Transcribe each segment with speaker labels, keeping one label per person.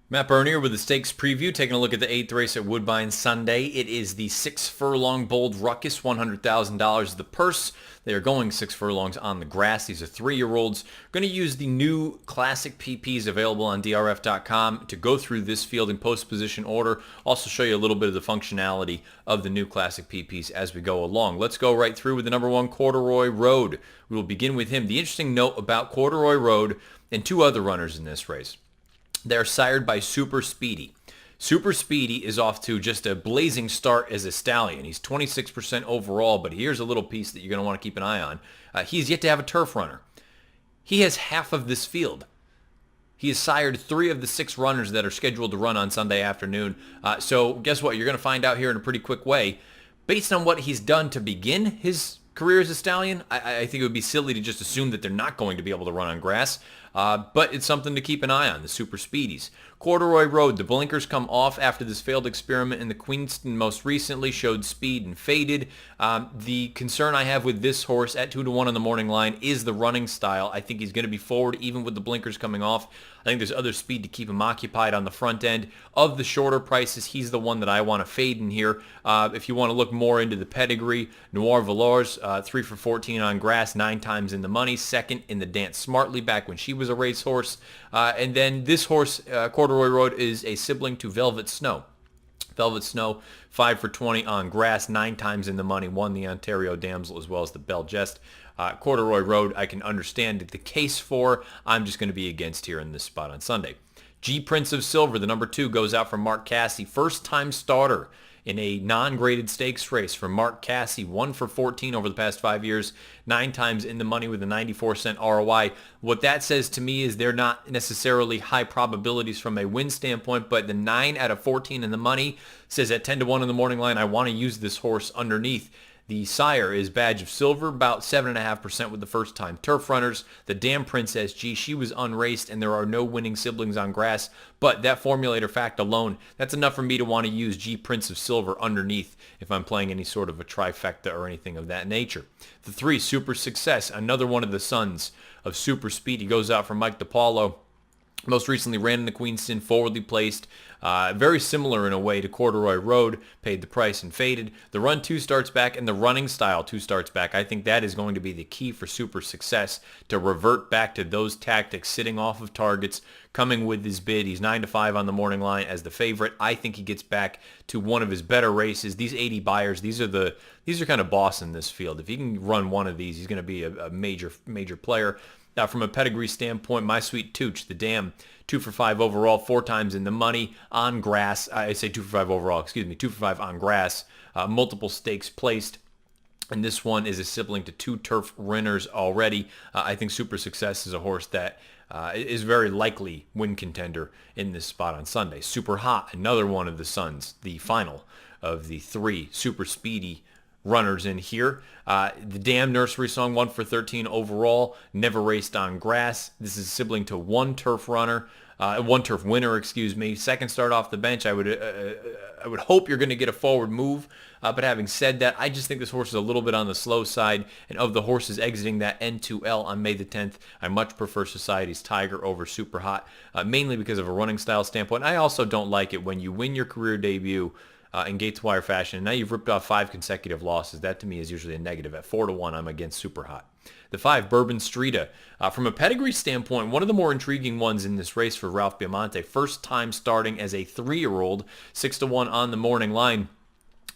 Speaker 1: Matt Bernier with the stakes preview, taking a look at the 8th race at Woodbine Sunday. It is the 6 furlong Bold Ruckus, $100,000 the purse. They are going 6 furlongs on the grass. These are 3-year-olds. Going to use the new classic PPs available on DRF.com to go through this field in post-position order. Also show you a little bit of the functionality of the new classic PPs as we go along. Let's go right through with the number 1 Corduroy Road. We will begin with him. The interesting note about Corduroy Road and 2 other runners in this race. They're sired by Super Speedy. Super Speedy is off to just a blazing start as a stallion. He's 26% overall, but here's a little piece that you're going to want to keep an eye on. He's yet to have a turf runner. He has half of this field. He has sired 3 of the 6 runners that are scheduled to run on Sunday afternoon. So guess what? You're going to find out here in a pretty quick way. Based on what he's done to begin his career as a stallion, I think it would be silly to just assume that they're not going to be able to run on grass. But it's something to keep an eye on, the Super Speedies. Corduroy Road, the blinkers come off after this failed experiment in the Queenston most recently, showed speed and faded. The concern I have with this horse at 2-1 on the morning line is the running style. I think he's going to be forward even with the blinkers coming off. I think there's other speed to keep him occupied on the front end. Of the shorter prices, he's the one that I want to fade in here. If you want to look more into the pedigree, Noir Valors, 3 for 14 on grass, 9 times in the money, second in the Dance Smartly back when she was a racehorse. And then this horse, Corduroy Road, is a sibling to Velvet Snow. Velvet Snow, 5 for 20 on grass, 9 times in the money, won the Ontario Damsel as well as the Belle Jest. Corduroy Road, I can understand the case for. I'm just going to be against here in this spot on Sunday. G Prince of Silver, the number 2, goes out for Mark Casse. First-time starter in a non-graded stakes race for Mark Casse. 1 for 14 over the past 5 years, 9 times in the money with a 94-cent ROI. What that says to me is they're not necessarily high probabilities from a win standpoint, but the 9 out of 14 in the money says at 10-1 in the morning line, I want to use this horse underneath. The sire is Badge of Silver, about 7.5% with the first-time turf runners. The Dam Princess G, she was unraced, and there are no winning siblings on grass. But that formulator fact alone, that's enough for me to want to use G Prince of Silver underneath if I'm playing any sort of a trifecta or anything of that nature. The 3, Super Success, another one of the sons of Super Speed. He goes out for Mike DiPaolo. Most recently ran in the Queenston, forwardly placed, very similar in a way to Corduroy Road, paid the price and faded. The run 2 starts back and the running style 2 starts back. I think that is going to be the key for Super Success, to revert back to those tactics, sitting off of targets, coming with his bid. He's 9-5 on the morning line as the favorite. I think he gets back to one of his better races. These 80 buyers, these are kind of boss in this field. If he can run one of these, he's going to be a major player. Now, from a pedigree standpoint, My Sweet Tooch, the Dam, 2 for 5 overall, 4 times in the money on grass. I say 2 for 5 overall, 2 for 5 on grass. Multiple stakes placed. And this one is a sibling to 2 turf runners already. I think Super Success is a horse that is very likely win contender in this spot on Sunday. Super Hot, another one of the sons, the final of the 3 super speedy runners in here. The Dam Nursery Song, 1 for 13 overall, never raced on grass. This is a sibling to 1 turf runner, 1 turf winner, Second start off the bench. I would hope you're going to get a forward move. But having said that, I just think this horse is a little bit on the slow side. And of the horses exiting that N2L on May the 10th, I much prefer Society's Tiger over Super Hot, mainly because of a running style standpoint. I also don't like it when you win your career debut in Gates Wire fashion. And now you've ripped off 5 consecutive losses. That to me is usually a negative. At 4-1, I'm against Super Hot. The 5, Bourbon Street. From a pedigree standpoint, one of the more intriguing ones in this race for Ralph Biamonte. First time starting as a 3-year-old, 6-1 on the morning line.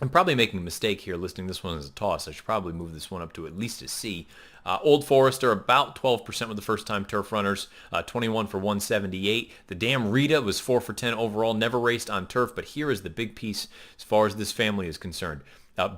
Speaker 1: I'm probably making a mistake here listing this one as a toss. I should probably move this one up to at least a C. Old Forester, about 12% with the first-time turf runners, 21 for 178. The Dam Rita was 4 for 10 overall, never raced on turf, but here is the big piece as far as this family is concerned.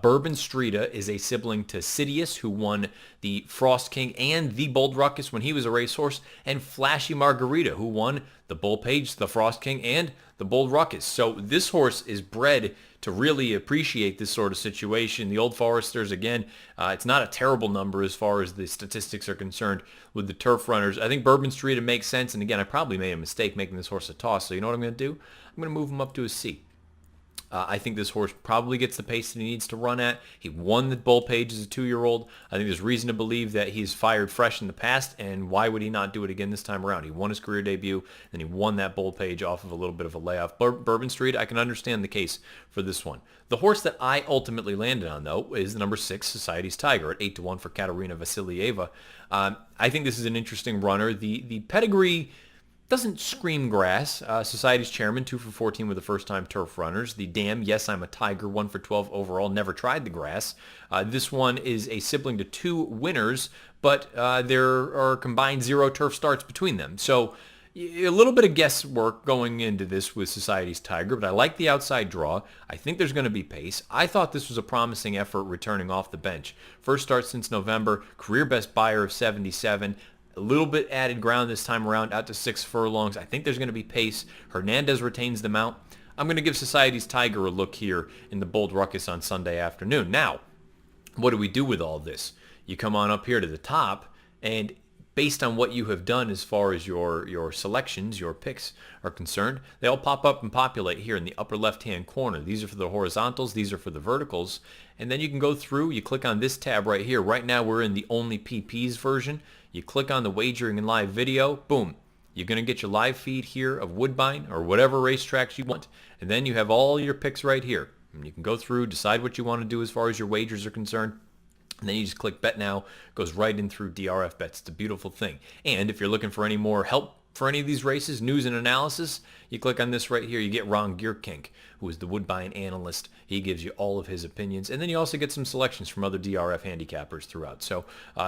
Speaker 1: Bourbon Street is a sibling to Sidious, who won the Frost King and the Bold Ruckus when he was a racehorse, and Flashy Margarita, who won the Bull Page, the Frost King, and the Bold Ruckus. So this horse is bred to really appreciate this sort of situation. The Old Foresters, again, it's not a terrible number as far as the statistics are concerned with the turf runners. I think Bourbon Street, it makes sense. And again, I probably made a mistake making this horse a toss. So you know what I'm going to do? I'm going to move him up to a C. I think this horse probably gets the pace that he needs to run at. He won the Bull Page as a 2-year-old. I think there's reason to believe that he's fired fresh in the past, and why would he not do it again this time around? He won his career debut, and he won that Bull Page off of a little bit of a layoff. Bourbon Street, I can understand the case for this one. The horse that I ultimately landed on, though, is the number 6, Society's Tiger, at 8-1 for Katerina Vasilyeva. I think this is an interesting runner. The pedigree doesn't scream grass. Society's chairman, 2 for 14 with the first-time turf runners. The Dam, Yes, I'm a Tiger, 1 for 12 overall, never tried the grass. This one is a sibling to 2 winners, but there are combined 0 turf starts between them. So a little bit of guesswork going into this with Society's Tiger, but I like the outside draw. I think there's going to be pace. I thought this was a promising effort returning off the bench. First start since November, career best Beyer of 77. A little bit added ground this time around, out to 6 furlongs. I think there's going to be pace. Hernandez retains the mount. I'm going to give Society's Tiger a look here in the Bold Ruckus on Sunday afternoon. Now, what do we do with all this? You come on up here to the top, and based on what you have done as far as your selections, your picks are concerned, they all pop up and populate here in the upper left-hand corner. These are for the horizontals. These are for the verticals. And then you can go through. You click on this tab right here. Right now, we're in the only PPs version. You click on the wagering and live video. Boom. You're going to get your live feed here of Woodbine or whatever racetracks you want. And then you have all your picks right here. And you can go through, decide what you want to do as far as your wagers are concerned. And then you just click Bet Now. It goes right in through DRF Bets. It's a beautiful thing. And if you're looking for any more help for any of these races, news and analysis, you click on this right here. You get Ron Gierkink, who is the Woodbine analyst. He gives you all of his opinions. And then you also get some selections from other DRF handicappers throughout. So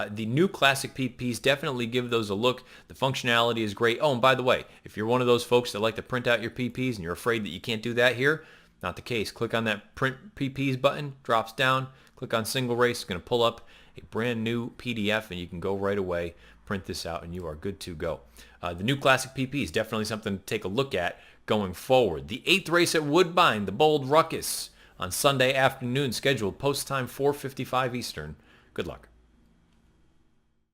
Speaker 1: the new classic PPs, definitely give those a look. The functionality is great. Oh, and by the way, if you're one of those folks that like to print out your PPs and you're afraid that you can't do that here, not the case. Click on that Print PPs button, drops down. Click on Single Race. It's going to pull up a brand new PDF, and you can go right away, print this out, and you are good to go. The new Classic PP is definitely something to take a look at going forward. The 8th race at Woodbine, the Bold Ruckus, on Sunday afternoon, scheduled post time 4:55 Eastern. Good luck.